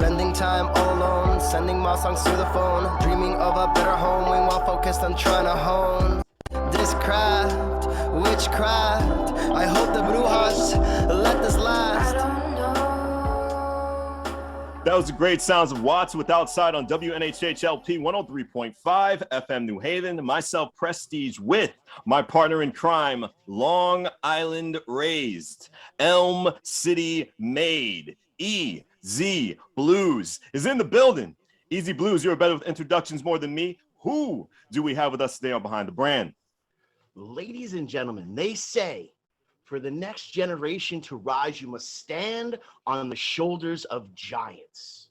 Spending time all alone, sending my songs through the phone, dreaming of a better home, while focused on trying to hone this craft, witchcraft. I hope the Bluez let this last. That was the great sounds of Watts with Outside on WNHHLP 103.5 FM New Haven. Myself, Prestige, with my partner in crime, Long Island raised, Elm City made, EZ Bluez is in the building. EZ Bluez, you're better with introductions more than me. Who do we have with us today on Behind the Brand? Ladies and gentlemen, they say for the next generation to rise, you must stand on the shoulders of giants.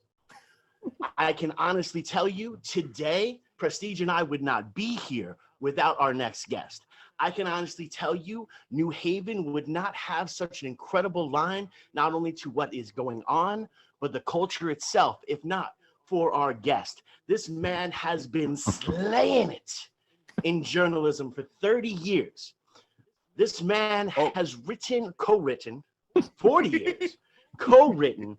I can honestly tell you today, Prestige and I would not be here without our next guest. I can honestly tell you, New Haven would not have such an incredible line, not only to what is going on, but the culture itself, if not for our guest. This man has been slaying it in journalism for 30 years. This man has co-written 40 years, co-written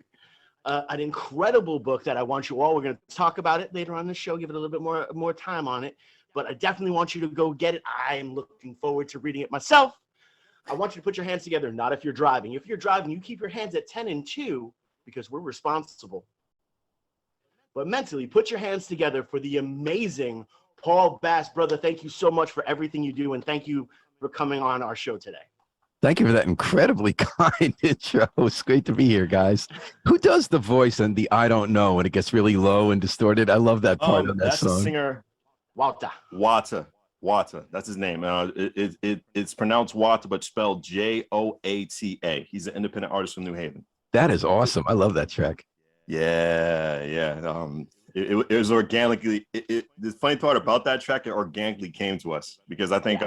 an incredible book that I want you all, we're going to talk about it later on in the show, give it a little bit more time on it, but I definitely want you to go get it. I am looking forward to reading it myself. I want you to put your hands together, not if you're driving. If you're driving, you keep your hands at 10 and 2 because we're responsible. But mentally, put your hands together for the amazing Paul Bass. Brother, thank you so much for everything you do, and thank you for coming on our show today. Thank you for that incredibly kind intro. It's great to be here, guys. Who does the voice and the I don't know when it gets really low and distorted? I love that part of that that's song. That's the singer Wata. That's his name. It's pronounced Wata, but spelled Joata. He's an independent artist from New Haven. That is awesome. I love that track. Yeah. It was organically. The funny part about that track, it organically came to us because I think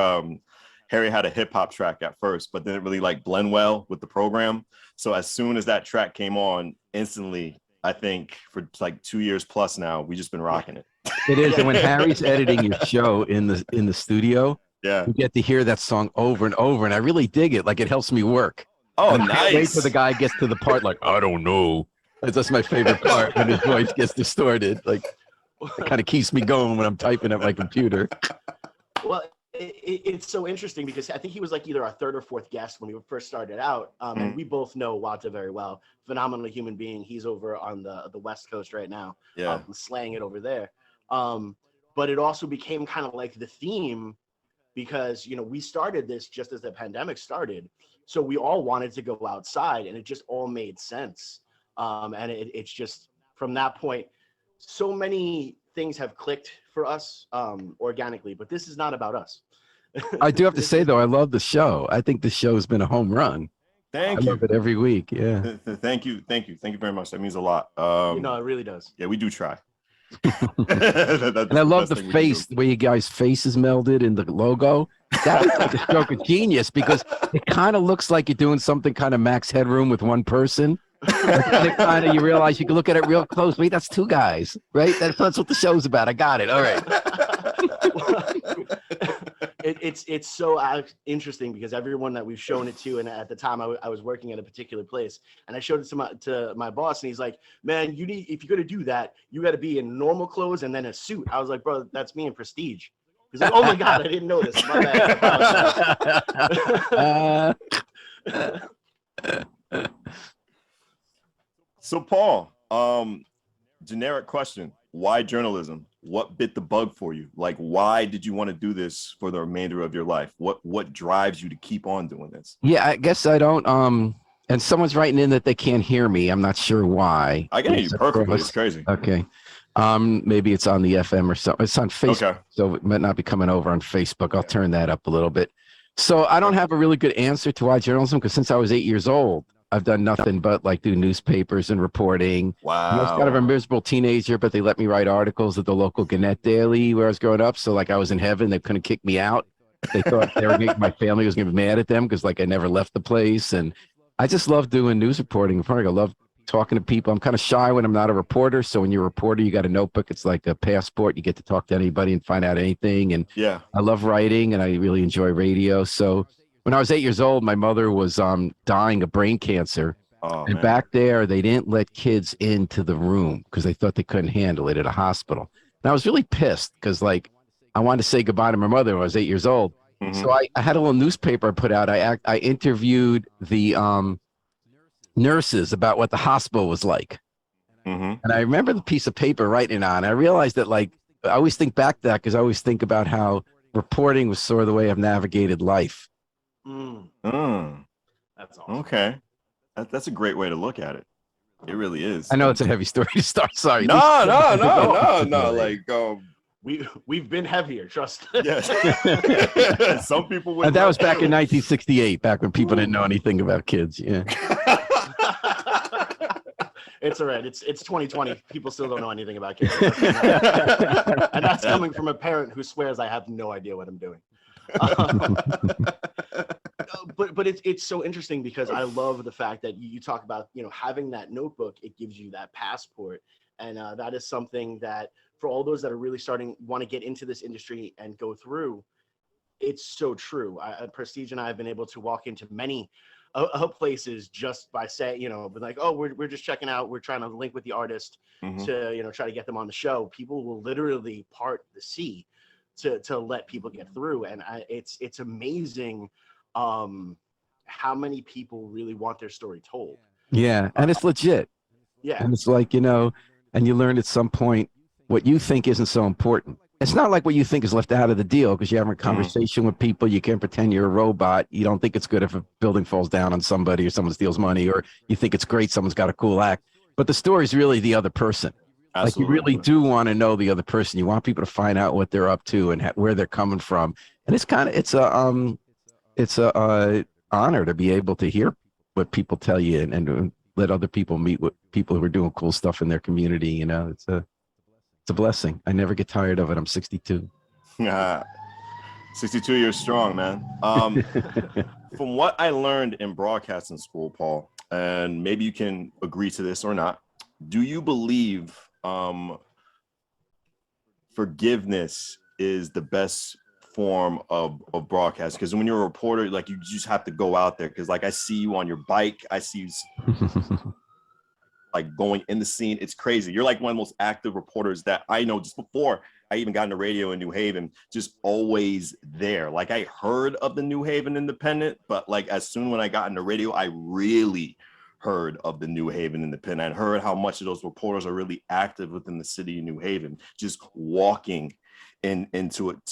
Harry had a hip hop track at first, but didn't really blend well with the program. So as soon as that track came on, instantly, I think for 2 years plus now, we just been rocking it. It is, and when Harry's editing your show in the studio, you get to hear that song over and over, and I really dig it. It helps me work. Oh, and nice! I wait till the guy gets to the part I don't know. That's my favorite part when his voice gets distorted. It kind of keeps me going when I'm typing at my computer. Well, it's so interesting because I think he was either our third or fourth guest when we first started out. And we both know Wata very well. Phenomenal human being. He's over on the West Coast right now. Yeah. Slaying it over there. But it also became kind of the theme because, we started this just as the pandemic started. So we all wanted to go outside and it just all made sense. And it's just from that point, so many things have clicked for us organically, but this is not about us. I do have to say, though, I love the show. I think the show's been a home run. Thank you. I love it every week. Yeah. Thank you very much. That means a lot. It really does. Yeah, we do try. And I love the face, the way you guys' faces melded in the logo. That was a stroke of genius because it kind of looks like you're doing something kind of Max Headroom with one person. And you realize you can look at it real close. Wait, that's two guys, right? That's what the show's about. I got it. All right. It's so interesting because everyone that we've shown it to, and at the time I was working at a particular place, and I showed it to my boss, and he's like, "Man, if you're gonna do that, you got to be in normal clothes and then a suit." I was like, "Bro, that's me in Prestige." He's like, "Oh my God, I didn't notice. My bad." So Paul, generic question: why journalism? What bit the bug for you? Why did you want to do this for the remainder of your life? What drives you to keep on doing this? Yeah, I guess I don't. And someone's writing in that they can't hear me. I'm not sure why. I can hear you perfectly. It's crazy. Okay. Maybe it's on the FM or something. It's on Facebook, so it might not be coming over on Facebook. I'll turn that up a little bit. So I don't have a really good answer to why journalism, because since I was 8 years old, I've done nothing but do newspapers and reporting. Wow. I was kind of a miserable teenager, but they let me write articles at the local Gannett Daily where I was growing up. So I was in heaven. They couldn't kick me out. They thought my family was going to be mad at them because I never left the place. And I just love doing news reporting. I love talking to people. I'm kind of shy when I'm not a reporter. So when you're a reporter, you got a notebook. It's like a passport. You get to talk to anybody and find out anything. And yeah, I love writing and I really enjoy radio. So when I was 8 years old, my mother was dying of brain cancer. Oh, And man. back there, they didn't let kids into the room because they thought they couldn't handle it at a hospital. And I was really pissed because, like, I wanted to say goodbye to my mother when I was 8 years old. Mhm. So I had a little newspaper I put out. I interviewed the nurses about what the hospital was like. Mhm. And I remember the piece of paper writing on. I realized that, like, I always think back to that because I always think about how reporting was sort of the way I've navigated life. Mm, Mm. that's awesome. Okay. That's a great way to look at it. It really is. I know it's a heavy story to start. Sorry. No. Like, We've been heavier, trust. yes. Some people would. And that was back in 1968, back when people didn't know anything about kids. Yeah. It's all right. It's 2020. People still don't know anything about kids. And that's coming from a parent who swears I have no idea what I'm doing. But it's so interesting because I love the fact that you talk about, having that notebook. It gives you that passport, and that is something that for all those that are really want to get into this industry and go through, it's so true. Prestige and I have been able to walk into many places just by saying, but like, oh, we're just checking out. We're trying to link with the artist to, try to get them on the show. People will literally part the sea to let people get through. And it's amazing how many people really want their story told. Yeah. And it's legit. Yeah. And it's like, and you learn at some point what you think isn't so important. It's not like what you think is left out of the deal because you're having a conversation with people. You can't pretend you're a robot. You don't think it's good if a building falls down on somebody or someone steals money, or you think it's great someone's got a cool act. But the story is really the other person. Absolutely. Like, you really do want to know the other person. You want people to find out what they're up to and where they're coming from. And it's a honor to be able to hear what people tell you and let other people meet with people who are doing cool stuff in their community. It's a blessing. I never get tired of it. I'm 62. 62 years strong, man. From what I learned in broadcasting school, Paul, and maybe you can agree to this or not, do you believe forgiveness is the best form of broadcast? Because when you're a reporter, like, you just have to go out there, because like I see you on your bike, I see you like going in the scene. It's crazy. You're like one of the most active reporters that I know. Just before I even got into radio in New Haven, just always there. Like, I heard of the New Haven Independent, but like as soon when I got into radio, I really heard of the New Haven Independent. I heard how much of those reporters are really active within the city of New Haven, just walking into an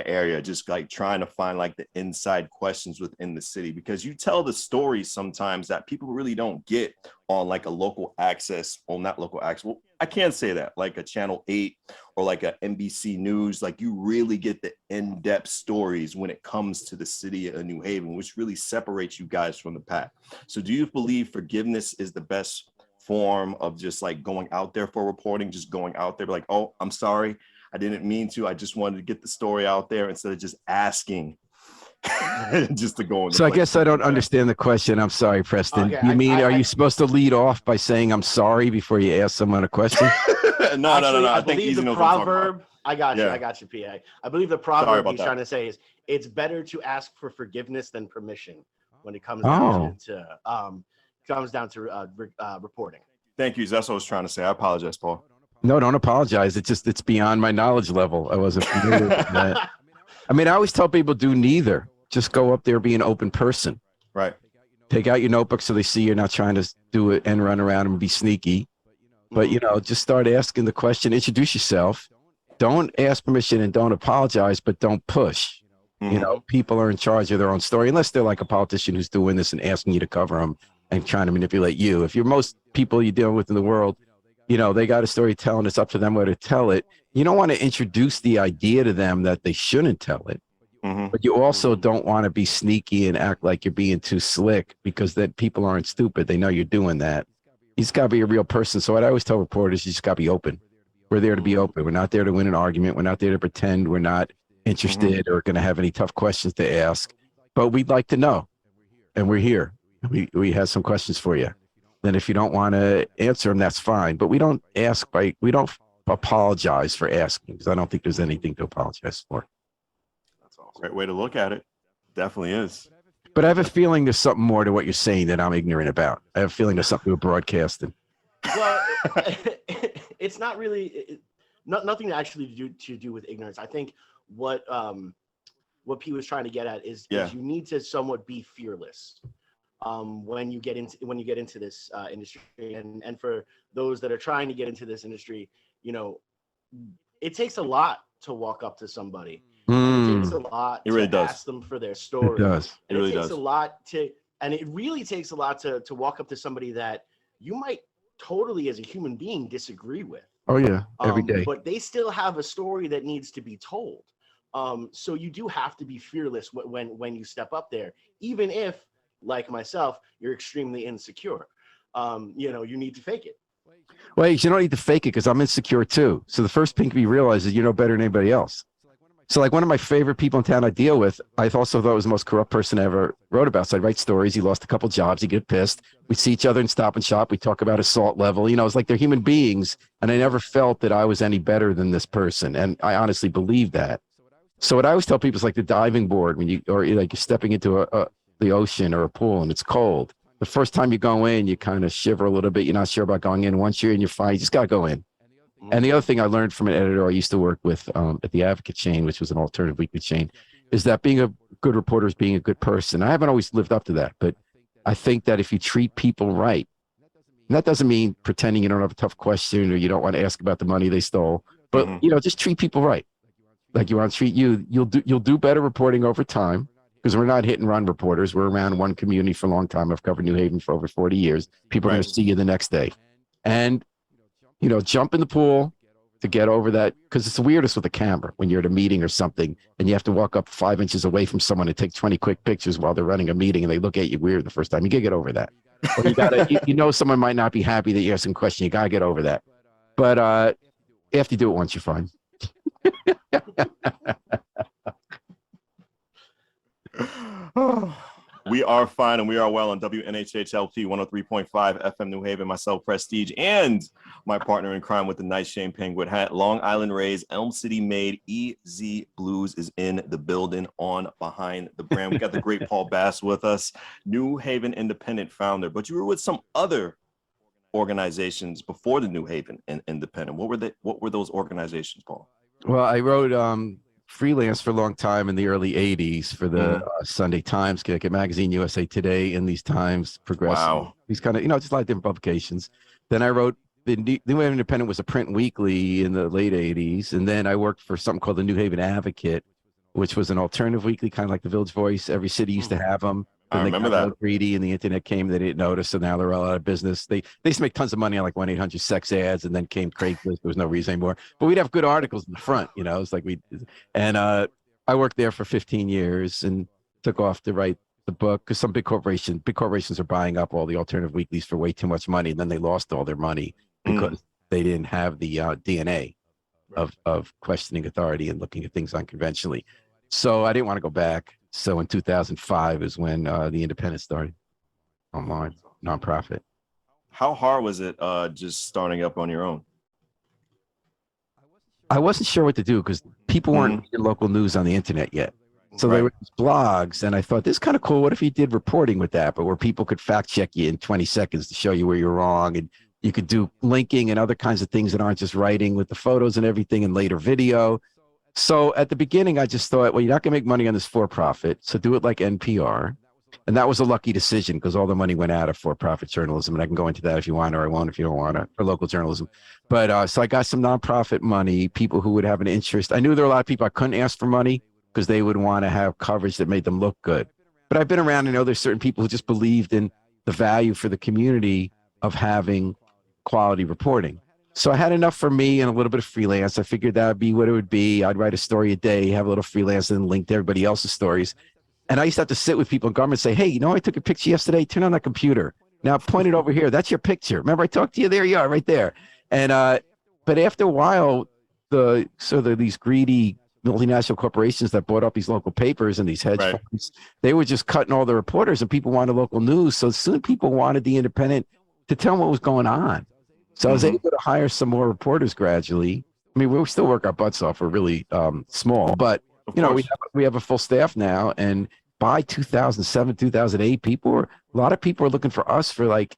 area, just like trying to find like the inside questions within the city, because you tell the stories sometimes that people really don't get on like a local access, well, not local access, well, I can't say that, like a Channel 8 or like a NBC News. Like, you really get the in-depth stories when it comes to the city of New Haven, which really separates you guys from the pack. So do you believe forgiveness is the best form of just like going out there for reporting, just going out there like, oh, I'm sorry, I didn't mean to, I just wanted to get the story out there, instead of just asking just to go in? So I guess I don't understand the question. I'm sorry, Preston. Okay, you mean, are you supposed to lead off by saying I'm sorry before you ask someone a question? No. I think believe Easy the knows what I'm talking proverb. about. I got you. Yeah. I got you, PA. I believe the proverb he's that. trying to say is, it's better to ask for forgiveness than permission when it comes down to reporting. Thank you. That's what I was trying to say. I apologize, Paul. No, don't apologize. It's beyond my knowledge level. I wasn't familiar with that. I mean, I always tell people, do neither. Just go up there, be an open person. Right. Take out your notebook so they see you're not trying to do it and run around and be sneaky. But, just start asking the question, introduce yourself. Don't ask permission and don't apologize, but don't push. People are in charge of their own story, unless they're like a politician who's doing this and asking you to cover them and trying to manipulate you. If you're most people you're dealing with in the world, they got a story to tell and it's up to them where to tell it. You don't want to introduce the idea to them that they shouldn't tell it. But you also don't want to be sneaky and act like you're being too slick, because then people aren't stupid. They know you're doing that. You just got to be a real person. So what I always tell reporters, you just got to be open. We're there to be open. We're not there to win an argument. We're not there to pretend we're not interested or going to have any tough questions to ask. But we'd like to know. And we're here. We have some questions for you. Then if you don't want to answer them, that's fine. But we don't we don't apologize for asking, because I don't think there's anything to apologize for. That's a great way to look at it. Definitely is. But I have a feeling there's something more to what you're saying that I'm ignorant about. I have a feeling there's something with broadcasting. Well, it's not really nothing actually to do with ignorance. I think what P was trying to get at is you need to somewhat be fearless when you get into this industry, and for those that are trying to get into this industry, you know, it takes a lot to walk up to somebody. It takes a lot to ask them for their story. It does. And it takes a lot to, and it really takes a lot to walk up to somebody that you might totally, as a human being, disagree with. Oh yeah, every day. But they still have a story that needs to be told. So you do have to be fearless when you step up there, even if, like myself, you're extremely insecure. You know, you need to fake it. Wait, you don't need to fake it because I'm insecure too. So the first thing you realize is you know better than anybody else. So like one of my favorite people in town I deal with, I also thought was the most corrupt person I ever wrote about. So I'd write stories. He lost a couple jobs. He'd get pissed. We'd see each other in Stop and Shop. We'd talk about assault level. You know, it's like they're human beings. And I never felt that I was any better than this person. And I honestly believe that. So what I always tell people is like the diving board or like you're stepping into the ocean or a pool and it's cold. The first time you go in, you kind of shiver a little bit. You're not sure about going in. Once you're in, you're fine. You just got to go in. And the other thing I learned from an editor I used to work with at the Advocate chain, which was an alternative weekly chain, is that being a good reporter is being a good person. I haven't always lived up to that, but I think that if you treat people right, and that doesn't mean pretending you don't have a tough question or you don't want to ask about the money they stole, but you know, just treat people right. Like you want to treat you, you'll do better reporting over time because we're not hit and run reporters. We're around one community for a long time. I've covered New Haven for over 40 years. People are going to see you the next day. And you know, jump in the pool to get over that, because it's the weirdest with a camera when you're at a meeting or something and you have to walk up 5 inches away from someone and take 20 quick pictures while they're running a meeting and they look at you weird the first time. You gotta get over that. Or you gotta, you know, someone might not be happy that you ask them a question. You gotta get over that. But after you do it once, you're fine. We are fine and we are well on WNHHLP 103.5 FM New Haven, myself, Prestige, and my partner in crime with the nice Shane Penguin hat, Long Island Rays, Elm City made, EZ Bluez is in the building on Behind the Brand. We got the great Paul Bass with us, New Haven Independent founder, but you were with some other organizations before the New Haven Independent. What were those organizations, Paul? Well, I wrote freelance for a long time in the early 80s for the Sunday Times, Connecticut Magazine, USA Today, in these Times, Progressive, these kind of, you know, just a lot of different publications. Then I wrote, the New Haven Independent was a print weekly in the late 80s. And then I worked for something called the New Haven Advocate, which was an alternative weekly, kind of like the Village Voice. Every city used to have them. I remember that. Greedy and the internet came, they didn't notice, so now they're all out of business. They used to make tons of money on like 1-800 sex ads, and then came Craigslist. There was no reason anymore. But we'd have good articles in the front, you know. It's like I worked there for 15 years and took off to write the book because some big corporations are buying up all the alternative weeklies for way too much money, and then they lost all their money because they didn't have the DNA of questioning authority and looking at things unconventionally. So I didn't want to go back. So in 2005 is when the Independent started, online, nonprofit. How hard was it just starting up on your own? I wasn't sure what to do because people weren't reading local news on the internet yet. So there were these blogs, and I thought, this is kind of cool. What if you did reporting with that, but where people could fact check you in 20 seconds to show you where you're wrong, and you could do linking and other kinds of things that aren't just writing with the photos and everything and later video. So at the beginning, I just thought, well, you're not going to make money on this for-profit, so do it like NPR. And that was a lucky decision because all the money went out of for-profit journalism. And I can go into that if you want, or I won't if you don't want to, for local journalism. But so I got some nonprofit money, people who would have an interest. I knew there were a lot of people I couldn't ask for money because they would want to have coverage that made them look good. But I've been around and know there's certain people who just believed in the value for the community of having quality reporting. So I had enough for me and a little bit of freelance. I figured that would be what it would be. I'd write a story a day, have a little freelance, and then link to everybody else's stories. And I used to have to sit with people in government and say, hey, you know, I took a picture yesterday. Turn on that computer. Now point it over here. That's your picture. Remember, I talked to you? There you are, right there. And but after a while, these greedy multinational corporations that bought up these local papers and these hedge funds, they were just cutting all the reporters, and people wanted local news. So soon people wanted the Independent to tell them what was going on. So I was able to hire some more reporters gradually. I mean, we still work our butts off. We're really small, but you know, we have a full staff now, and by 2007, 2008, a lot of people were looking for us for like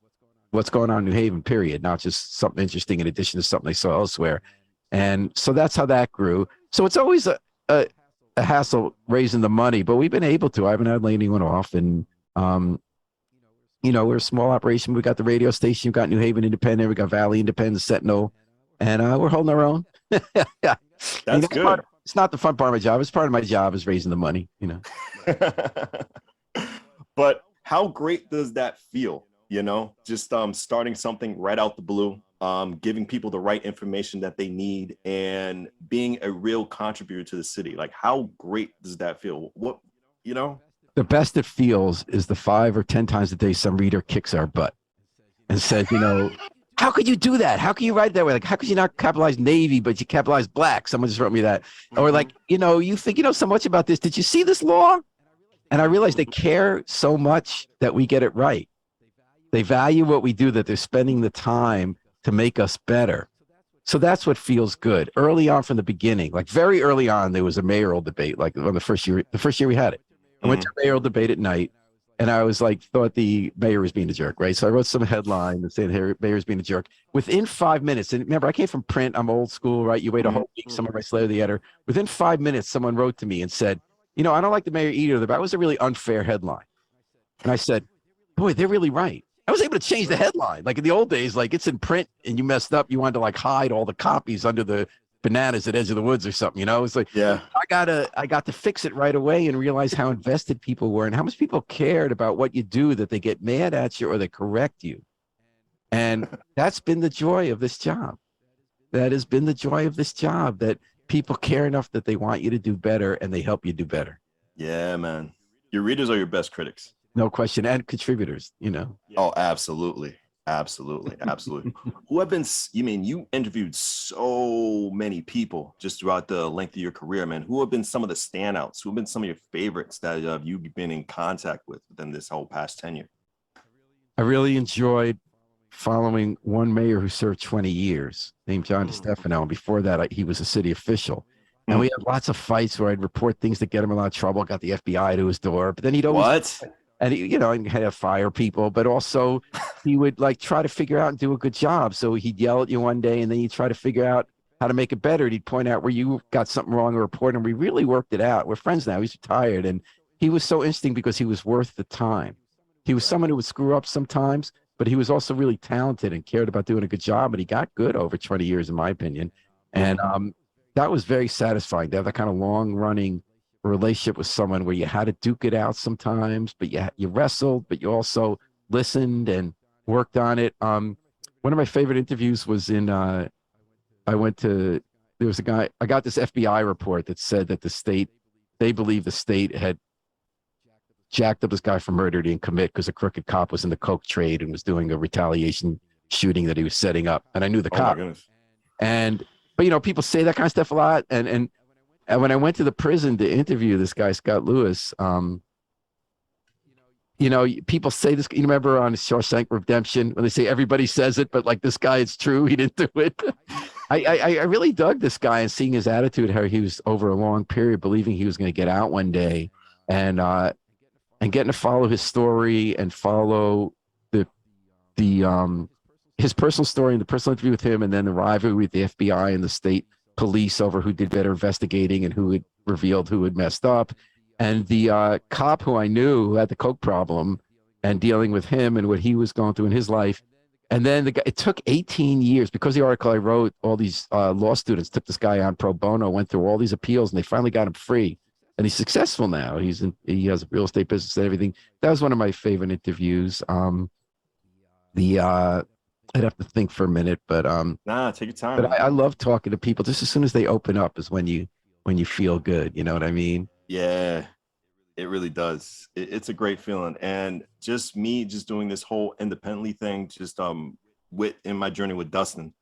what's going on in New Haven, period, not just something interesting in addition to something they saw elsewhere. And so that's how that grew. So it's always a hassle raising the money, but we've been able to. I haven't had to lay anyone off. And, we're a small operation. We got the radio station, we got New Haven Independent, we got Valley Independent, Sentinel, and we're holding our own. Yeah. That's good. It's not the fun part of my job. It's part of my job is raising the money, But how great does that feel? Just starting something right out the blue, giving people the right information that they need, and being a real contributor to the city. Like, how great does that feel? The best it feels is the 5 or 10 times a day some reader kicks our butt and says, how could you do that? How can you write that way? Like, how could you not capitalize Navy, but you capitalize black? Someone just wrote me that. Or like, you think you know so much about this. Did you see this law? And I realized they care so much that we get it right. They value what we do, that they're spending the time to make us better. So that's what feels good. Early on from the beginning, like very early on, there was a mayoral debate, like on the first year we had it. I went to a mayoral debate at night, and I was like, thought the mayor was being a jerk, right? So I wrote some headline that said, the mayor's being a jerk. Within 5 minutes, and remember, I came from print, I'm old school, right? You wait a whole week, someone writes letter to the editor. Within 5 minutes, someone wrote to me and said, I don't like the mayor either, but that was a really unfair headline. And I said, boy, they're really right. I was able to change the headline. Like in the old days, like it's in print and you messed up, you wanted to like hide all the copies under the bananas at Edge of the Woods or something, It's like, yeah, I got to fix it right away and realize how invested people were and how much people cared about what you do, that they get mad at you or they correct you. And that's been the joy of this job. That has been the joy of this job, that people care enough that they want you to do better and they help you do better. Yeah, man. Your readers are your best critics. No question. And contributors, Oh, absolutely. Absolutely. Who have been, you interviewed so many people just throughout the length of your career, man. Who have been some of the standouts? Who have been some of your favorites that you've been in contact with within this whole past tenure? I really enjoyed following one mayor who served 20 years named John DeStefano. And before that, he was a city official. And we had lots of fights where I'd report things that get him in a lot of trouble, got the FBI to his door. But then he'd always... What? And he, he'd had to fire people, but also he would like try to figure out and do a good job. So he'd yell at you one day and then you'd try to figure out how to make it better. And he'd point out where you got something wrong or report, and we really worked it out. We're friends now. He's retired, and he was so interesting because he was worth the time. He was someone who would screw up sometimes, but he was also really talented and cared about doing a good job. And he got good over 20 years, in my opinion. And that was very satisfying to have that kind of long running relationship with someone where you had to duke it out sometimes, but you wrestled, but you also listened and worked on it. One of my favorite interviews was there was a guy, I got this FBI report that said that they believe the state had jacked up this guy for murder he didn't commit because a crooked cop was in the coke trade and was doing a retaliation shooting that he was setting up. And I knew the cop. But people say that kind of stuff a lot. And when I went to the prison to interview this guy, Scott Lewis, people say this, you remember on Shawshank Redemption when they say everybody says it, but like this guy, it's true. He didn't do it. I really dug this guy and seeing his attitude, how he was over a long period, believing he was going to get out one day and getting to follow his story and follow his personal story and the personal interview with him. And then the rivalry with the FBI and the state police over who did better investigating and who had revealed who had messed up, and the cop who I knew who had the coke problem and dealing with him and what he was going through in his life. And then it took 18 years because the article I wrote, all these law students took this guy on pro bono, went through all these appeals, and they finally got him free. And he's successful now. He has a real estate business and everything. That was one of my favorite interviews. I'd have to think for a minute, but take your time. But I love talking to people. Just as soon as they open up is when you feel good. You know what I mean? Yeah, it really does. It's a great feeling. And just me doing this whole independently thing, just in my journey with Dustin,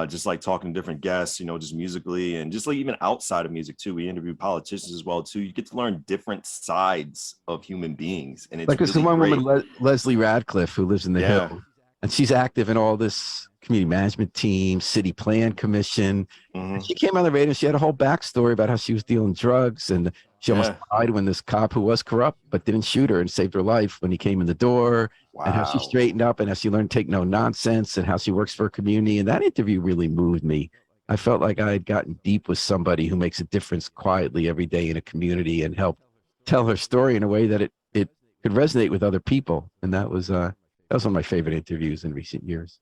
just like talking to different guests, just musically and just like even outside of music too. We interview politicians as well too. You get to learn different sides of human beings, and it's like really there's one great. woman, Leslie Radcliffe, who lives in the Hill. And she's active in all this community management team, city plan commission. Mm-hmm. She came on the radio. She had a whole backstory about how she was dealing drugs, and She almost died when this cop who was corrupt but didn't shoot her and saved her life when he came in the door. Wow. And how she straightened up and how she learned to take no nonsense and how she works for her community. And that interview really moved me. I felt like I had gotten deep with somebody who makes a difference quietly every day in a community and helped tell her story in a way that it could resonate with other people. And that was one of my favorite interviews in recent years.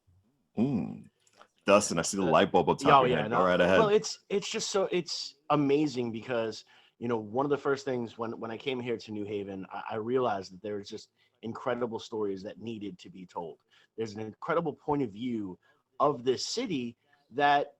Dustin, I see the light bulb up top of your head. Go right ahead. Well, it's just it's amazing because, you know, one of the first things when I came here to New Haven, I realized that there's just incredible stories that needed to be told. There's an incredible point of view of this city that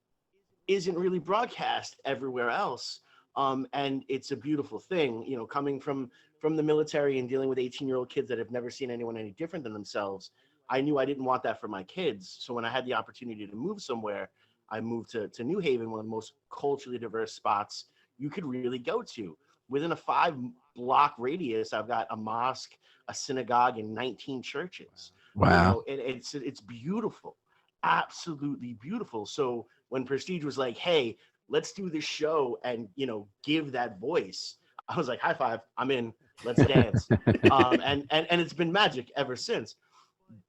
isn't really broadcast everywhere else. And it's a beautiful thing, you know, coming from the military and dealing with 18-year-old kids that have never seen anyone any different than themselves. I knew I didn't want that for my kids. So when I had the opportunity to move somewhere, I moved to New Haven, one of the most culturally diverse spots you could really go to. Within a 5-block radius, I've got a mosque, a synagogue, and 19 churches. Wow. You know, it's beautiful, absolutely beautiful. So when Prestige was like, hey, let's do this show and, you know, give that voice, I was like, high five, I'm in, let's dance. And it's been magic ever since.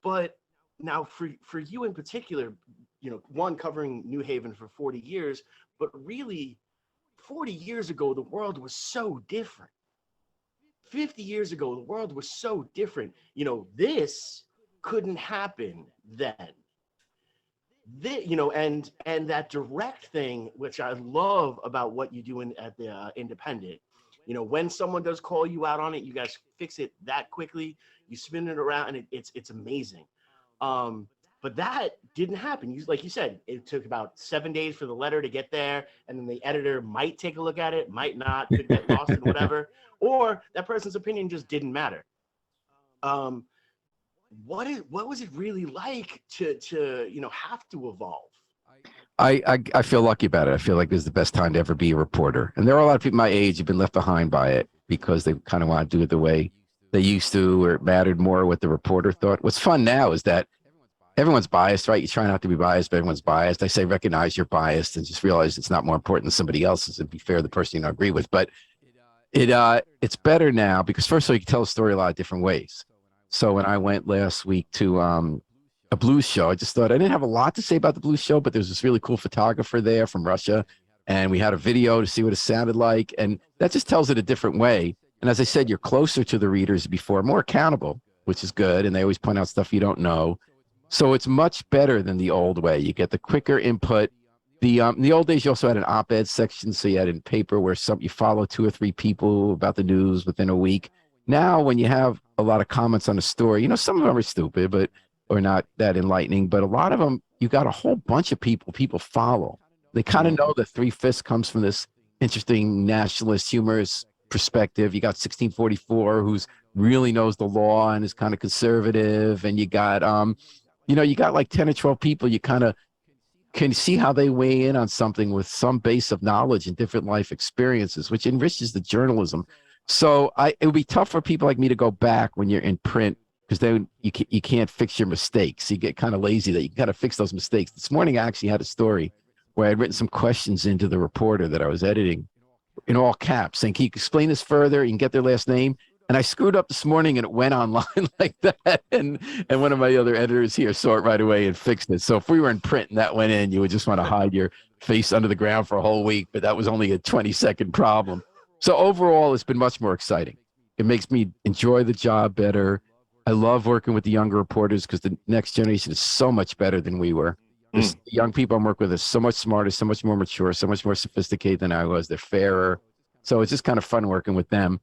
But now for you in particular, you know, one, covering New Haven for 40 years, but really 40 years ago, the world was so different. 50 years ago, the world was so different. You know, this couldn't happen then. You know, and that direct thing, which I love about what you do at the Independent, you know, when someone does call you out on it, you guys fix it that quickly. You spin it around, and it's amazing. But that didn't happen. Like you said, it took about 7 days for the letter to get there, and then the editor might take a look at it, might not, could get lost in whatever, or that person's opinion just didn't matter. What was it really like to you know, have to evolve? I feel lucky about it. I feel like this is the best time to ever be a reporter. And there are a lot of people my age who've been left behind by it because they kind of want to do it the way they used to, or it mattered more what the reporter thought. What's fun now is that everyone's biased, right? You try not to be biased, but everyone's biased. I say recognize you're biased and just realize it's not more important than somebody else's, and be fair to the person you don't agree with. But it's better now because, first of all, you can tell a story a lot of different ways. So when I went last week to a blues show, I just thought I didn't have a lot to say about the blues show, but there's this really cool photographer there from Russia, and we had a video to see what it sounded like, and that just tells it a different way. And as I said, you're closer to the readers before, more accountable, which is good, and they always point out stuff you don't know. So it's much better than the old way. You get the quicker input. In the old days, you also had an op-ed section, so you had in paper where you follow 2 or 3 people about the news within a week. Now, when you have a lot of comments on a story, you know, some of them are stupid, or not that enlightening, but a lot of them, you got a whole bunch of people follow. They kind of know that 3/5 comes from this interesting nationalist, humorous perspective. You got 1644, who's really knows the law and is kind of conservative, and you got you know, you got like 10 or 12 people you kind of can see how they weigh in on something with some base of knowledge and different life experiences, which enriches the journalism. So it would be tough for people like me to go back when you're in print, because then you can't fix your mistakes. You get kind of lazy that you got to fix those mistakes. This morning, I actually had a story where I had written some questions into the reporter that I was editing in all caps, saying, can you explain this further? You can get their last name. And I screwed up this morning, and it went online like that. And one of my other editors here saw it right away and fixed it. So if we were in print and that went in, you would just want to hide your face under the ground for a whole week. But that was only a 20-second problem. So overall, it's been much more exciting. It makes me enjoy the job better. I love working with the younger reporters because the next generation is so much better than we were. The young people I'm working with are so much smarter, so much more mature, so much more sophisticated than I was. They're fairer. So it's just kind of fun working with them.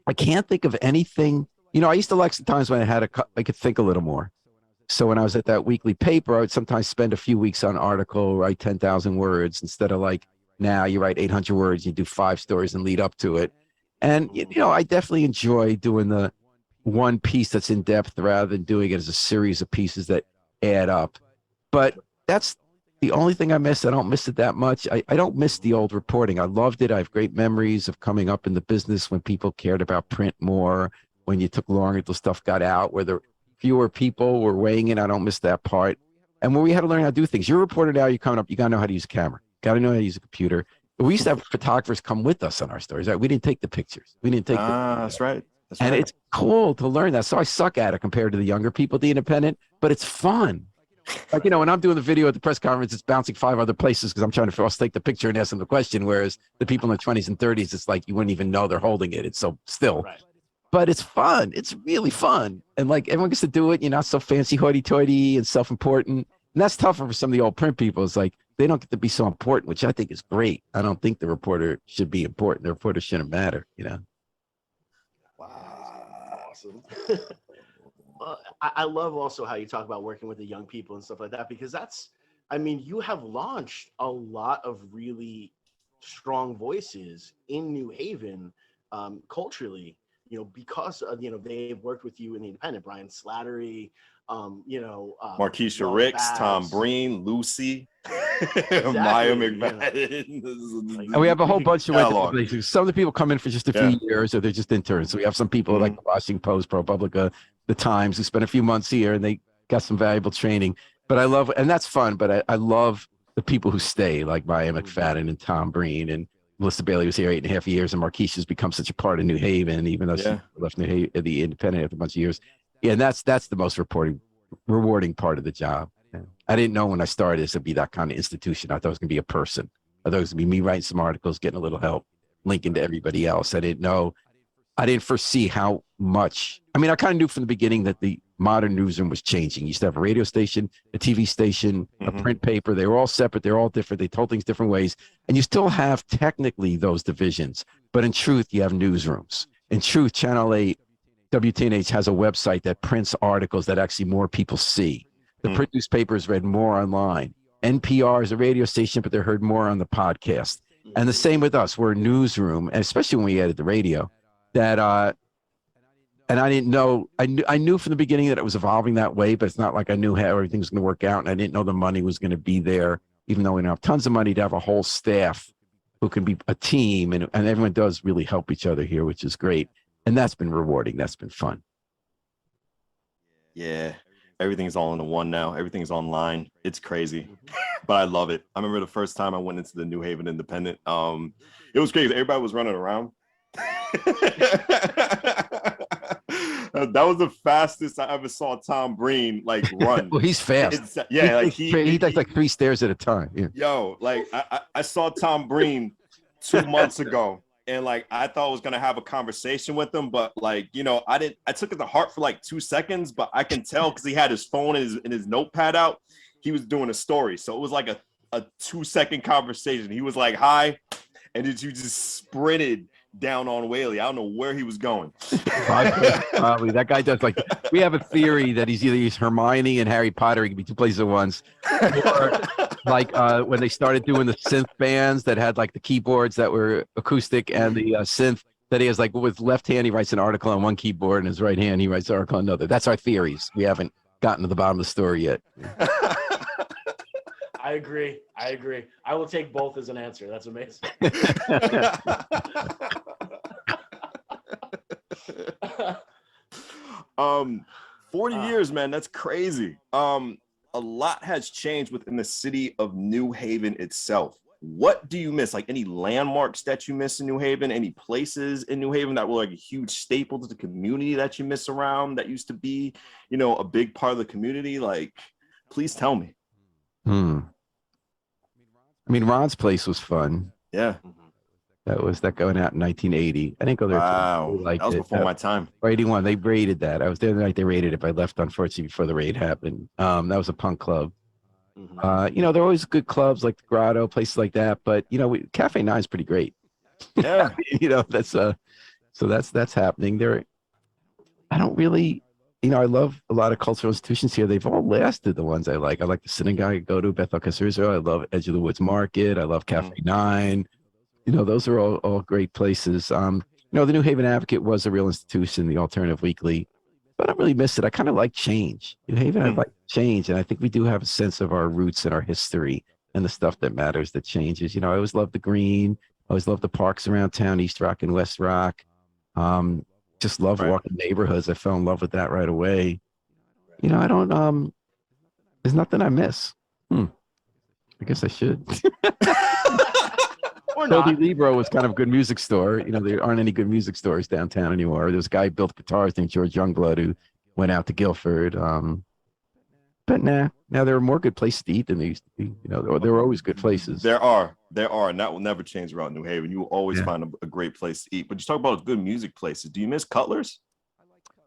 I can't think of anything. You know, I used to like sometimes when I could think a little more. So when I was at that weekly paper, I would sometimes spend a few weeks on an article, write 10,000 words instead of like now you write 800 words, you do 5 stories and lead up to it. And, you know, I definitely enjoy doing the one piece that's in depth rather than doing it as a series of pieces that add up. But that's the only thing I miss. I don't miss it that much. I don't miss the old reporting. I loved it. I have great memories of coming up in the business when people cared about print more, when you took longer till stuff got out, where the fewer people were weighing in. I don't miss that part. And when we had to learn how to do things. You're a reporter now, you're coming up, you got to know how to use a camera, got to know how to use a computer. We used to have photographers come with us on our stories. Right? We didn't take the pictures. We didn't take. That's right. That's and right. it's cool to learn that. So I suck at it compared to the younger people at the Independent, but it's fun. Like, when I'm doing the video at the press conference, it's bouncing 5 other places because I'm trying to take the picture and ask them the question. Whereas the people in their 20s and 30s, it's like you wouldn't even know they're holding it. It's so still. Right. But it's fun. It's really fun. And like everyone gets to do it. You're not so fancy hoity-toity and self-important. And that's tougher for some of the old print people. It's like they don't get to be so important, which I think is great. I don't think the reporter should be important. The reporter shouldn't matter, Wow. Awesome. I love also how you talk about working with the young people and stuff like that, because you have launched a lot of really strong voices in New Haven culturally, because of, they've worked with you in the Independent, Brian Slattery, Markeisha Ricks, Tom Breen, Lucy, Maya McMadden. And we have a whole bunch of places. Some of the people come in for just a few years, or they're just interns. So we have some people like the Washington Post, ProPublica, the Times, who spent a few months here and they got some valuable training. But I love, and that's fun, but I love the people who stay, like Maya McFadden and Tom Breen, and Melissa Bailey was here 8.5 years, and Markeisha's become such a part of New Haven, even though she left New Haven, the Independent, after a bunch of years. Yeah, and that's the most rewarding part of the job. I didn't know when I started this would be that kind of institution. I thought it was going to be a person. I thought it was going to be me writing some articles, getting a little help, linking to everybody else. I didn't foresee how much. I kind of knew from the beginning that the modern newsroom was changing. You used to have a radio station, a TV station, a print paper. They were all separate. They're all different. They told things different ways. And you still have technically those divisions. But in truth, you have newsrooms. In truth, Channel 8, WTNH has a website that prints articles that actually more people see. The print newspaper is read more online. NPR is a radio station, but they're heard more on the podcast. And the same with us. We're a newsroom, and especially when we added the radio, that and I didn't know. I knew from the beginning that it was evolving that way, but it's not like I knew how everything was going to work out, and I didn't know the money was going to be there, even though we don't have tons of money to have a whole staff who can be a team, and everyone does really help each other here, which is great. And that's been rewarding. That's been fun. Yeah. Everything's all in the one now. Everything's online. It's crazy, but I love it. I remember the first time I went into the New Haven Independent. It was crazy. Everybody was running around. That was the fastest I ever saw Tom Breen run. Well, he's fast. He does like 3 stairs at a time. Yeah. Yo, I saw Tom Breen 2 months ago. And I thought I was gonna have a conversation with him, but I took it to heart for 2 seconds, but I can tell because he had his phone and his notepad out. He was doing a story. So it was like a 2-second conversation. He was like, hi, and then you just sprinted down on Whaley. I don't know where he was going. Probably that guy does we have a theory that he's Hermione and Harry Potter. He can be 2 places at once. Or when they started doing the synth bands that had the keyboards that were acoustic and the synth that he has with left hand, he writes an article on one keyboard and his right hand, he writes an article on another. That's our theories. We haven't gotten to the bottom of the story yet. I agree. I will take both as an answer. That's amazing. 40 years, man. That's crazy. A lot has changed within the city of New Haven itself. What do you miss? Any landmarks that you miss in New Haven? Any places in New Haven that were a huge staple to the community that you miss around that used to be, a big part of the community? Please tell me. Ron's place was fun. Yeah. That was going out in 1980. I didn't go there. Wow. That was before my time. Or 81. They raided that. I was there the night they raided it, but I left, unfortunately, before the raid happened. That was a punk club. There are always good clubs like the Grotto, places like that. But, Cafe 9 is pretty great. Yeah. That's so that's happening there. I don't really, I love a lot of cultural institutions here. They've all lasted, the ones I like. I like the synagogue I go to, Bethel Caesarea. I love Edge of the Woods Market. I love Cafe 9. Those are all great places. The New Haven Advocate was a real institution, the Alternative Weekly, but I really miss it. I kind of like change. New Haven, I like change, and I think we do have a sense of our roots and our history and the stuff that matters, that changes. I always loved the green. I always loved the parks around town, East Rock and West Rock. Just love walking neighborhoods. I fell in love with that right away. I don't, there's nothing I miss. I guess I should. Or Cody not. Libro was kind of a good music store. You know, there aren't any good music stores downtown anymore. There was a guy who built guitars named George Youngblood who went out to Guilford. But now there are more good places to eat than there used to be. You know, there were always good places. There are, and that will never change around New Haven. You will always Yeah. find a great place to eat. But you talk about good music places. Do you miss Cutler's?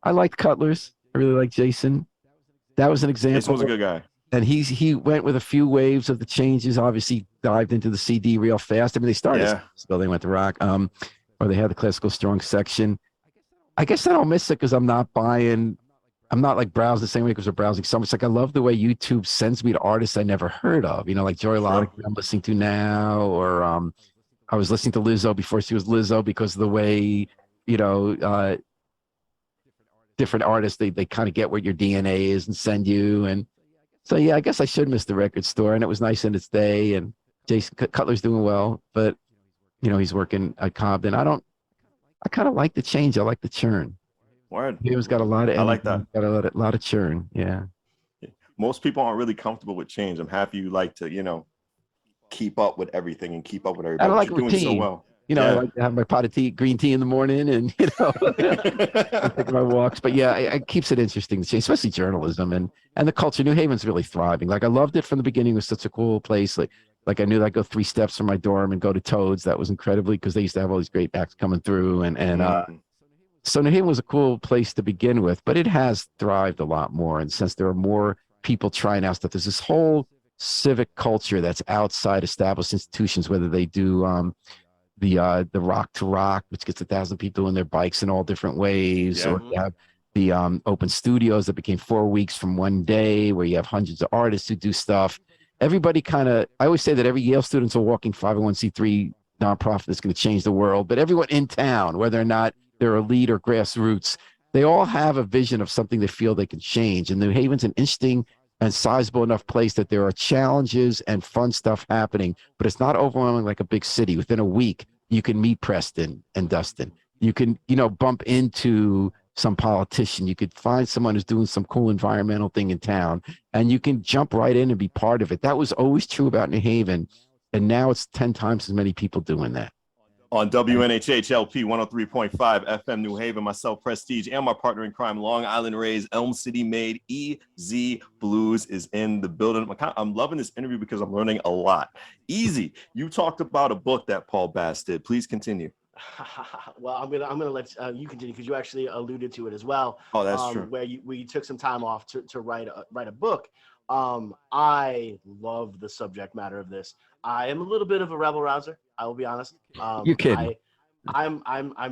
I liked Cutler's. I really like Jason. That was an example. Jason was a good guy. And he went with a few waves of the changes. Obviously, dived into the CD real fast. I mean, they started so they went to rock. Or they had the classical strong section. I guess I don't miss it because I'm not like browsing the same way because we're browsing so much. Like I love the way YouTube sends me to artists I never heard of. You know, like Joy Lonick I'm listening to now, or I was listening to Lizzo before she was Lizzo because of the way, you know, different artists they kind of get what your DNA is and send you. And so yeah, I guess I should miss the record store, and it was nice in its day. And Jason Cutler's doing well, but you know he's working at Cobden. I kind of like the change. I like the churn. Word. He's got a lot of energy, I like that. got a lot of churn. Yeah. Most people aren't really comfortable with change. I'm happy you like to, you know, keep up with everything and keep up with everybody. I like You're doing routine. so well. You know, I like to have my pot of tea, green tea in the morning, and you know, take my walks. But yeah, it keeps it interesting, especially journalism and the culture. New Haven's really thriving. Like I loved it from the beginning. It was such a cool place. Like I knew that I'd go 3 steps from my dorm and go to Toads. That was incredibly because they used to have all these great acts coming through, so New Haven was a cool place to begin with. But it has thrived a lot more, and since there are more people trying out stuff, there's this whole civic culture that's outside established institutions, whether they do the Rock to Rock, which gets 1,000 people in their bikes in all different ways, or you have the open studios that became 4 weeks from one day, where you have hundreds of artists who do stuff. Everybody I always say that every Yale student's a walking 501c3 nonprofit that's going to change the world, but everyone in town, whether or not they're elite or grassroots, they all have a vision of something they feel they can change. And New Haven's an interesting and sizable enough place that there are challenges and fun stuff happening, but it's not overwhelming like a big city. Within a week, you can meet Preston and Dustin. You can, bump into some politician. You could find someone who's doing some cool environmental thing in town, and you can jump right in and be part of it. That was always true about New Haven, and now it's 10 times as many people doing that. On WNHHLP 103.5 FM New Haven, myself, Prestige, and my partner in crime, Long Island Rays, Elm City made Easy Bluez is in the building. I'm loving this interview because I'm learning a lot. Easy, you talked about a book that Paul Bass did. Please continue. Well, I'm gonna let you continue because you actually alluded to it as well. Oh, that's true. Where you took some time off to write a book. I love the subject matter of this. I am a little bit of a rebel rouser. I will be honest. You kidding? I'm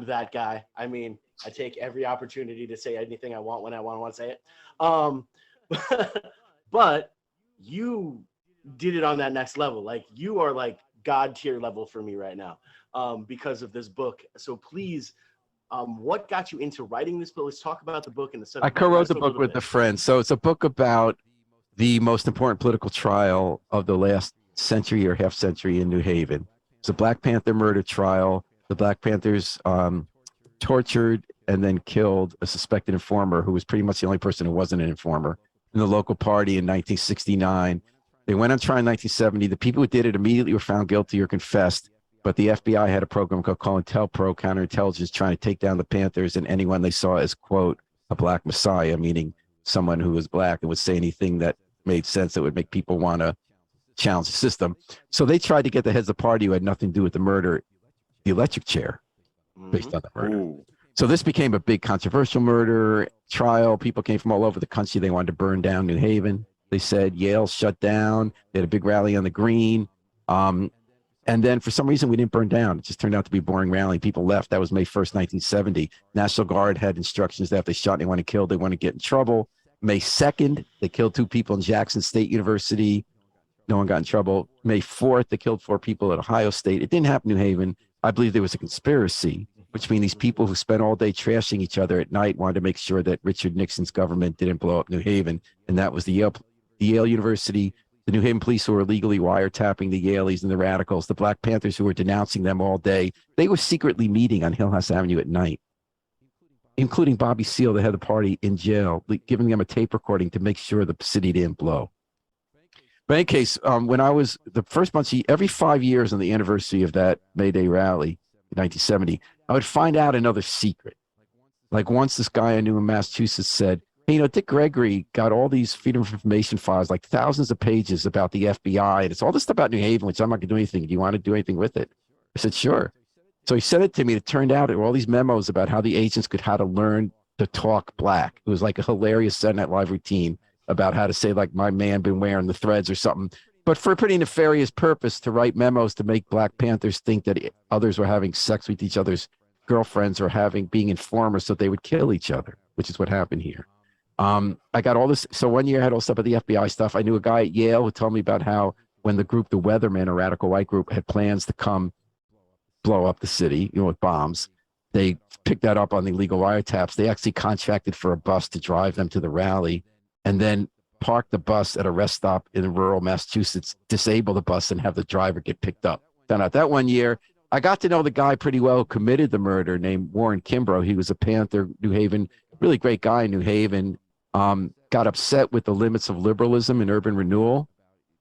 that guy. I mean, I take every opportunity to say anything I want when I want to say it. But you did it on that next level. Like you are like God tier level for me right now, because of this book. So please, what got you into writing this book? Let's talk about the book and the subject. I co-wrote the book with a friend. So it's a book about the most important political trial of the last century or half century in New Haven. It's a Black Panther murder trial. The Black Panthers tortured and then killed a suspected informer who was pretty much the only person who wasn't an informer in the local party in 1969. They went on trial in 1970. The people who did it immediately were found guilty or confessed, but the FBI had a program called COINTELPRO, counterintelligence, trying to take down the Panthers and anyone they saw as, quote, a black messiah, meaning someone who was black and would say anything that made sense that would make people want to challenge the system. So they tried to get the heads of the party who had nothing to do with the murder, the electric chair, based on the murder. Ooh. So this became a big controversial murder trial. People came from all over the country. They wanted to burn down New Haven. They said Yale shut down. They had a big rally on the green. And then for some reason, we didn't burn down. It just turned out to be a boring rally. People left. That was May 1st, 1970. National Guard had instructions that if they shot anyone and killed, they want to get in trouble. May 2nd, they killed 2 people in Jackson State University. No one got in trouble. May 4th, they killed 4 people at Ohio State. It didn't happen in New Haven. I believe there was a conspiracy between these people who spent all day trashing each other at night, wanted to make sure that Richard Nixon's government didn't blow up New Haven. And that was the Yale University, the New Haven police who were illegally wiretapping the Yaleys and the radicals, the Black Panthers who were denouncing them all day. They were secretly meeting on Hillhouse Avenue at night, including Bobby Seale, the head of the party, in jail, giving them a tape recording to make sure the city didn't blow. But in any case, when I was the first month, every 5 years on the anniversary of that May Day rally in 1970, I would find out another secret. Like once this guy I knew in Massachusetts said, hey, Dick Gregory got all these Freedom of Information files, like thousands of pages about the FBI. And it's all this stuff about New Haven, which I'm not going to do anything. Do you want to do anything with it? I said, sure. So he sent it to me. It turned out there were all these memos about how the agents could how to learn to talk black. It was like a hilarious Saturday Night Live routine about how to say, like, my man been wearing the threads or something, but for a pretty nefarious purpose to write memos to make Black Panthers think that others were having sex with each other's girlfriends or being informers so they would kill each other, which is what happened here. I got all this. So one year I had all stuff about the FBI stuff. I knew a guy at Yale who told me about how when the group, the Weathermen, a radical white group, had plans to come blow up the city, with bombs, they picked that up on the illegal wiretaps. They actually contracted for a bus to drive them to the rally and then park the bus at a rest stop in rural Massachusetts, disable the bus and have the driver get picked up. Found out that one year, I got to know the guy pretty well who committed the murder, named Warren Kimbrough. He was a Panther, New Haven, really great guy in New Haven. Got upset with the limits of liberalism and urban renewal,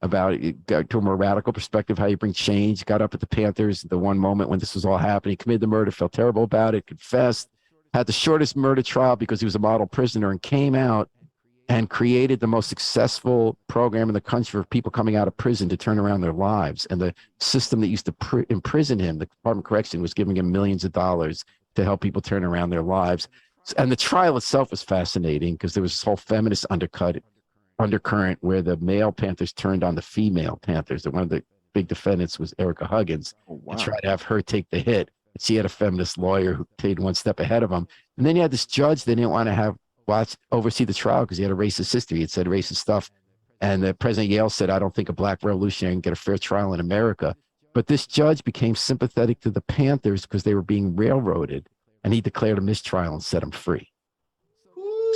about it, got to a more radical perspective, how you bring change. Got up at the Panthers the one moment when this was all happening, committed the murder, felt terrible about it, confessed, had the shortest murder trial because he was a model prisoner, and came out and created the most successful program in the country for people coming out of prison to turn around their lives. And the system that used to imprison him, the Department of Correction, was giving him millions of dollars to help people turn around their lives. And the trial itself was fascinating because there was this whole feminist undercurrent where the male Panthers turned on the female Panthers. And one of the big defendants was Erica Huggins, and tried to have her take the hit. But she had a feminist lawyer who stayed one step ahead of him. And then you had this judge they didn't want to have oversee the trial because he had a racist history. He had said racist stuff. And the president of Yale said, I don't think a black revolutionary can get a fair trial in America. But this judge became sympathetic to the Panthers because they were being railroaded. And he declared a mistrial and set them free.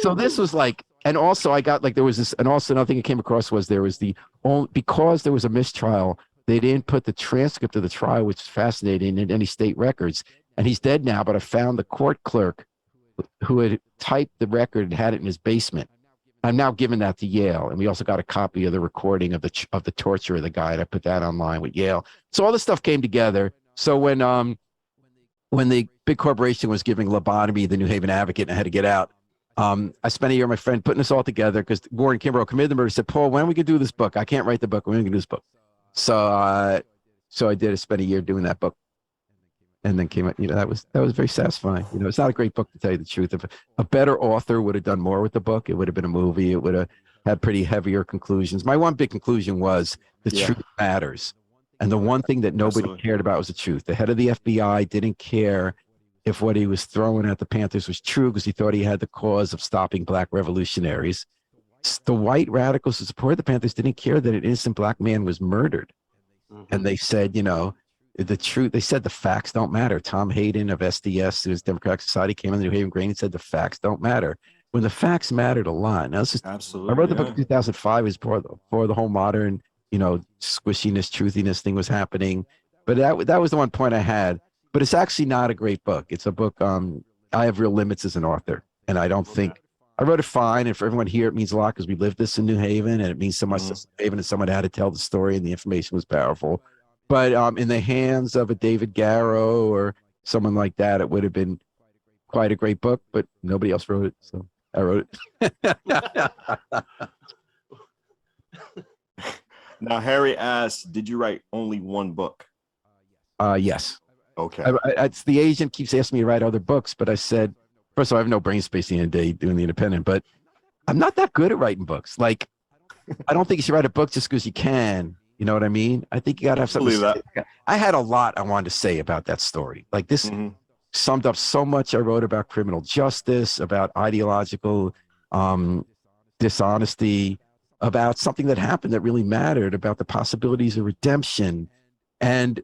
So this was like, and also I got like, there was this, and also another thing I came across was there was because there was a mistrial, they didn't put the transcript of the trial, which is fascinating, in any state records. And he's dead now, but I found the court clerk who had typed the record and had it in his basement. I'm now giving that to Yale. And we also got a copy of the recording of the torture of the guy, and I put that online with Yale. So all this stuff came together. So when the big corporation was giving lobotomy, the New Haven Advocate, and I had to get out, I spent a year with my friend putting this all together because Warren Kimbrough committed the murder. Said, Paul, when are we going to do this book? I can't write the book. When are we going to do this book? So I did. I spent a year doing that book. And then came out, that was very satisfying. It's not a great book, to tell you the truth. If a better author would have done more with the book, it would have been a movie. It would have had pretty heavier conclusions. My one big conclusion was the truth matters. And the one thing that nobody cared about was the truth. The head of the FBI didn't care if what he was throwing at the Panthers was true because he thought he had the cause of stopping black revolutionaries. The white radicals who supported the Panthers didn't care that an innocent black man was murdered. Mm-hmm. And they said, the truth, they said the facts don't matter. Tom Hayden of SDS, who's Democratic Society, came on the New Haven Grain and said the facts don't matter. When the facts mattered a lot. Now, this is, absolutely. I wrote the book in 2005 is before the whole modern, squishiness, truthiness thing was happening. But that was the one point I had. But it's actually not a great book. It's a book, I have real limits as an author. And I don't think, I wrote it fine. And for everyone here, it means a lot because we lived this in New Haven. And it means so much to New Haven, and someone had to tell the story and the information was powerful. But in the hands of a David Garrow or someone like that, it would have been quite a great book, but nobody else wrote it. So I wrote it. Now, Harry asks, did you write only one book? Yes. Okay. It's the agent keeps asking me to write other books, but I said, first of all, I have no brain space the end of the day doing the independent, but I'm not that good at writing books. Like, I don't think you should write a book just because you can. You know what I mean? I think you got to have something to say. I had a lot I wanted to say about that story. Like this summed up so much I wrote about criminal justice, about ideological dishonesty, about something that happened that really mattered, about the possibilities of redemption. And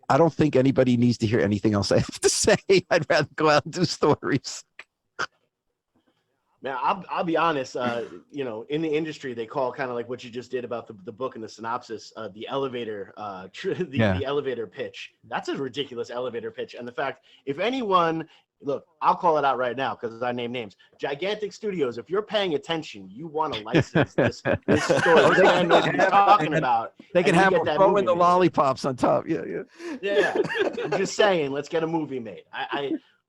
I don't think anybody needs to hear anything else I have to say. I'd rather go out and do stories. Man, I'll be honest. In the industry, they call kind of like what you just did about the book and the synopsis, the elevator, the elevator pitch. That's a ridiculous elevator pitch. And the fact, if anyone look, I'll call it out right now because I name names. Gigantic Studios, if you're paying attention, you want to license this story. This man knows what he's talking about. They can and have you them get that throwing movie the made. lollipops on top. Yeah. Yeah, I'm just saying, let's get a movie made.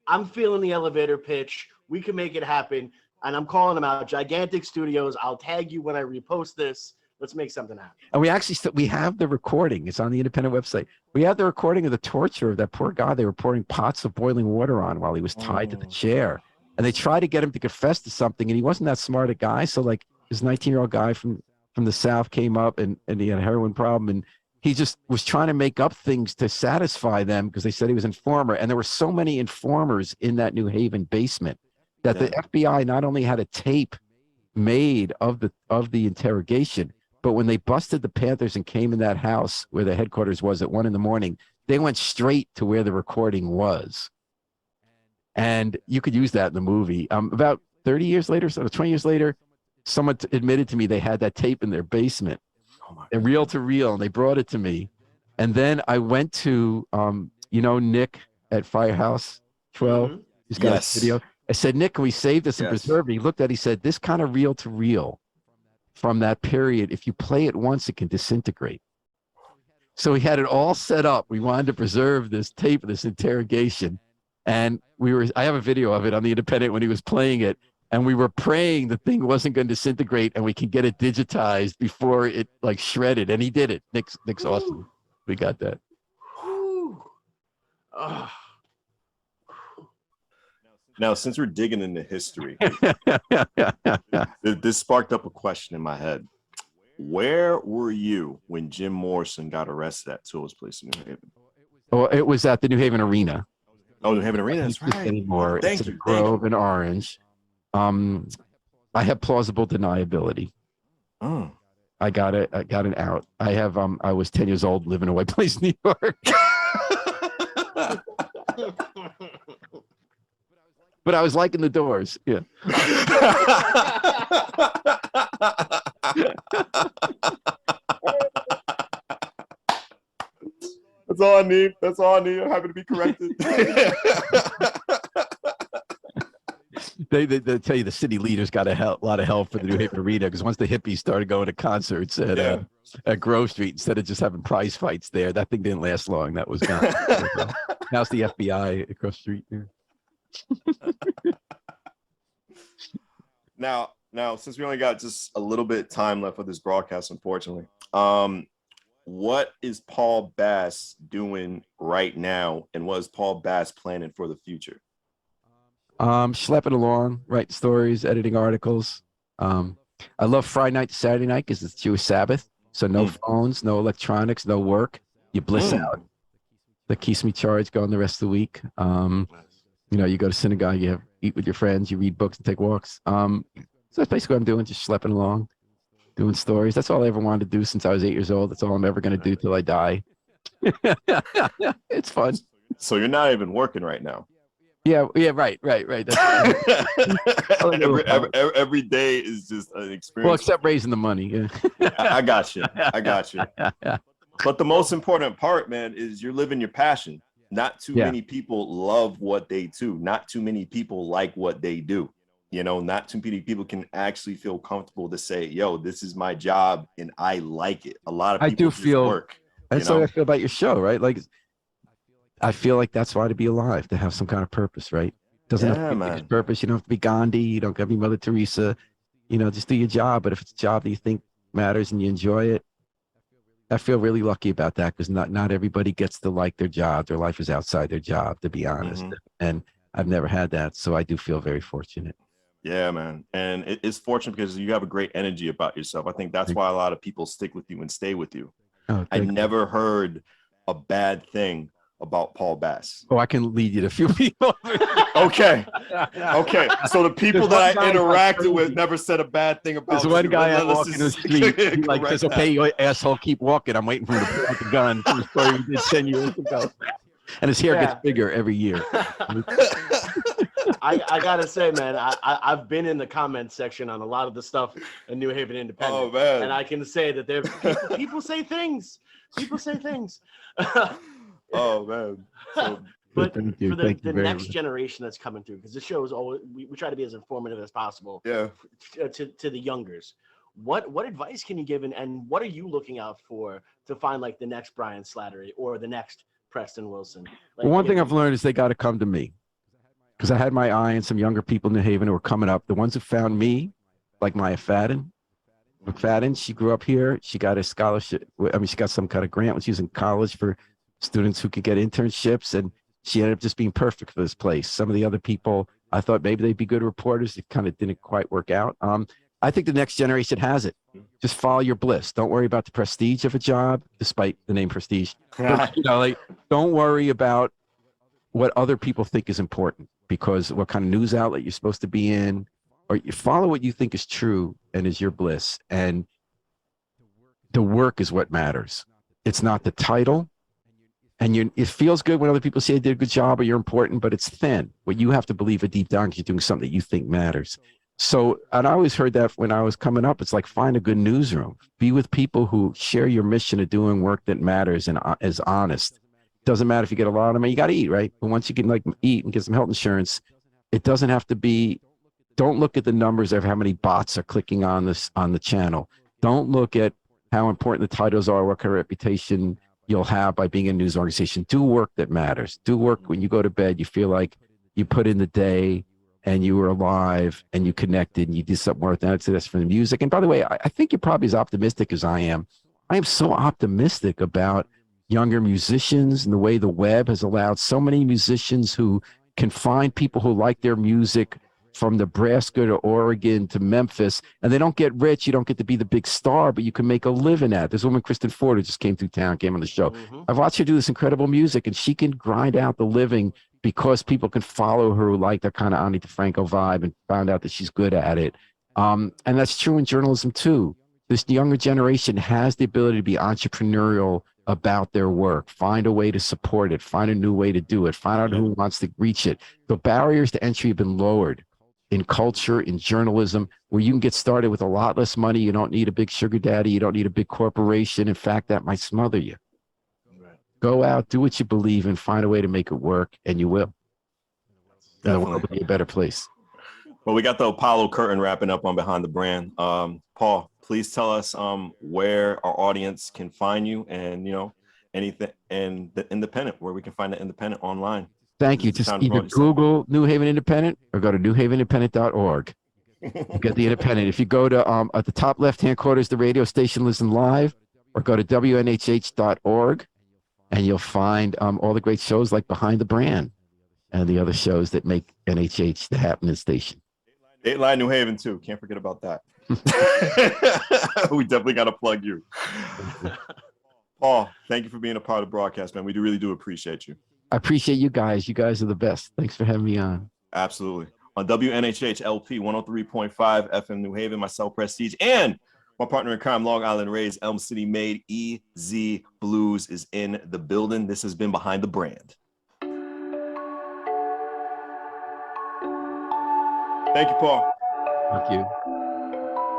I'm feeling the elevator pitch. We can make it happen, and I'm calling them out. Gigantic Studios. I'll tag you when I repost this. Let's make something happen. And we actually we have the recording. It's on the independent website. We have the recording of the torture of that poor guy. They were pouring pots of boiling water on while he was tied to the chair. And they tried to get him to confess to something, and he wasn't that smart a guy. So like this 19-year-old guy from the South came up and he had a heroin problem, and he just was trying to make up things to satisfy them because they said he was an informer. And there were so many informers in that New Haven basement that the FBI not only had a tape made of the interrogation, but when they busted the Panthers and came in that house where the headquarters was at 1 a.m, they went straight to where the recording was. And you could use that in the movie. About 30 years later, 20 years later, someone admitted to me they had that tape in their basement, and reel to reel, and they brought it to me. And then I went to, Nick at Firehouse 12. He's got a video. I said, Nick, can we save this and preserve it? He looked at it. He said, this kind of reel to reel from that period, if you play it once, it can disintegrate. So we had it all set up. We wanted to preserve this tape of this interrogation. And I have a video of it on the independent when he was playing it. And we were praying the thing wasn't going to disintegrate and we could get it digitized before it like shredded. And he did it. Nick's awesome. We got that. Now, since we're digging into history, this sparked up a question in my head. Where were you when Jim Morrison got arrested at Tools Place in New Haven? Well, it was at the New Haven Arena. Oh, New Haven Arena, that's right. Anymore. It's a Grove in Orange. I have plausible deniability. Oh. I got an out. I have I was 10 years old living in a white place, New York. But I was liking the Doors. Yeah. That's all I need. That's all I need. I'm happy to be corrected. They tell you the city leaders got a lot of help for the New Haven Arena because once the hippies started going to concerts at Grove Street instead of just having prize fights there, that thing didn't last long. That was gone. Now it's the FBI across the street. Yeah. Now, since we only got just a little bit of time left for this broadcast, unfortunately, what is Paul Bass doing right now, and what is Paul Bass planning for the future? Schlepping along, writing stories, editing articles. I love Friday night to Saturday night because it's Jewish Sabbath, so no phones, no electronics, no work. You bliss out. That keeps me charged going the rest of the week. You go to synagogue, you eat with your friends, you read books and take walks. So that's basically what I'm doing, just schlepping along, doing stories. That's all I ever wanted to do since I was 8 years old. That's all I'm ever going to do till I die. It's fun. So you're not even working right now. Yeah, right. That's every day is just an experience. Well, except raising the money. Yeah. I got you. But the most important part, man, is you're living your passion. Not too many people love what they do. Not too many people like what they do. Not too many people can actually feel comfortable to say, yo, this is my job and I like it. A lot of people I do feel work. That's how I feel about your show, right? Like, I feel like that's why to be alive, to have some kind of purpose, right? Doesn't have to be a purpose. You don't have to be Gandhi. You don't have to be Mother Teresa. Just do your job. But if it's a job that you think matters and you enjoy it, I feel really lucky about that because not everybody gets to like their job. Their life is outside their job, to be honest. And I've never had that. So I do feel very fortunate. Yeah, man. And it's fortunate because you have a great energy about yourself. I think that's why a lot of people stick with you and stay with you. I never heard a bad thing about Paul Bass. Oh, I can lead you to a few people. Okay. So the people that I interacted with never said a bad thing about There's one guy I walk in the street. He like says, okay, you asshole, keep walking. I'm waiting for him to pull out the gun from the story we did 10 years ago. And his hair gets bigger every year. I gotta say, man, I've been in the comment section on a lot of the stuff in New Haven Independent. Oh, man. And I can say that there people say things. People say things. Oh, man. So But Thank you. for Thank you the very next much. generation that's coming through, because this show is always we try to be as informative as possible. Yeah. To the youngers. What advice can you give, and what are you looking out for to find like the next Brian Slattery or the next Preston Wilson? Like, Well, one thing I've learned is they got to come to me, because I had my eye on some younger people in New Haven who were coming up. The ones who found me, like Maya McFadden, she grew up here. She got a scholarship. I mean, she got some kind of grant when she was in college for students who could get internships, and she ended up just being perfect for this place. Some of the other people, I thought maybe they'd be good reporters. It kind of didn't quite work out. I think the next generation has it. Just follow your bliss. Don't worry about the prestige of a job, despite the name prestige. But, like, don't worry about what other people think is important, because what kind of news outlet you're supposed to be in, or you follow what you think is true and is your bliss. And the work is what matters. It's not the title. And it feels good when other people say they did a good job or you're important, but it's thin. What you have to believe it deep down, because you're doing something that you think matters. So, and I always heard that when I was coming up, it's like, find a good newsroom. Be with people who share your mission of doing work that matters and is honest. Doesn't matter if you get a lot of money, you got to eat, right? But once you can like eat and get some health insurance, it doesn't have to be, don't look at the numbers of how many bots are clicking on this, on the channel. Don't look at how important the titles are, what kind of reputation you'll have by being a news organization. Do work that matters. Do work when you go to bed, you feel like you put in the day and you were alive and you connected and you did something worth it. That's for the music. And by the way, I think you're probably as optimistic as I am. I am so optimistic about younger musicians and the way the web has allowed so many musicians who can find people who like their music from Nebraska to Oregon to Memphis, and they don't get rich. You don't get to be the big star, but you can make a living at it. There's a woman, Kristen Ford, who just came through town, came on the show. I've watched her do this incredible music, and she can grind out the living because people can follow her who like that kind of Ani DeFranco vibe and found out that she's good at it. And that's true in journalism too. This younger generation has the ability to be entrepreneurial about their work, find a way to support it, find a new way to do it, find out who wants to reach it. The barriers to entry have been lowered in culture, in journalism, where you can get started with a lot less money. You don't need a big sugar daddy. You don't need a big corporation. In fact, that might smother you. Right. Go out, do what you believe in, find a way to make it work, and you will. And the world will be a better place. Well, we got the Apollo curtain wrapping up on Behind the Brand. Paul, please tell us where our audience can find you, and, you know, anything, and the Independent, where we can find the Independent online. Thank you. Just either Google New Haven Independent or go to newhavenindependent.org. Get the Independent. If you go to at the top left-hand corner is the radio station Listen Live, or go to WNHH.org, and you'll find all the great shows like Behind the Brand and the other shows that make NHH the happening station. Dateline New Haven too. Can't forget about that. We definitely got to plug you. Paul, thank you for being a part of the broadcast, man. We really do appreciate you. I appreciate you guys. You guys are the best. Thanks for having me on. Absolutely. On WNHH LP 103.5 FM New Haven, myself, Prestige, and my partner in crime, Long Island Rays, Elm City made, EZ Bluez is in the building. This has been Behind the Brand. Thank you, Paul. Thank you.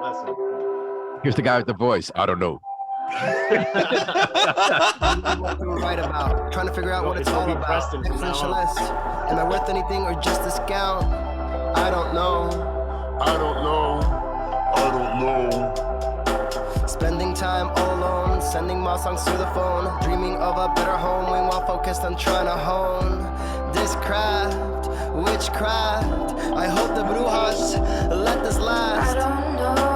Listen. Here's the guy with the voice. I don't know. What we were right about, trying to figure out what it's all about. Preston from now on. Am I worth anything or just a scout? I don't know. Spending time all alone, sending my songs to the phone, dreaming of a better home, we while focused on trying to hone this craft, witchcraft. I hope the Brujas let this last. I don't know.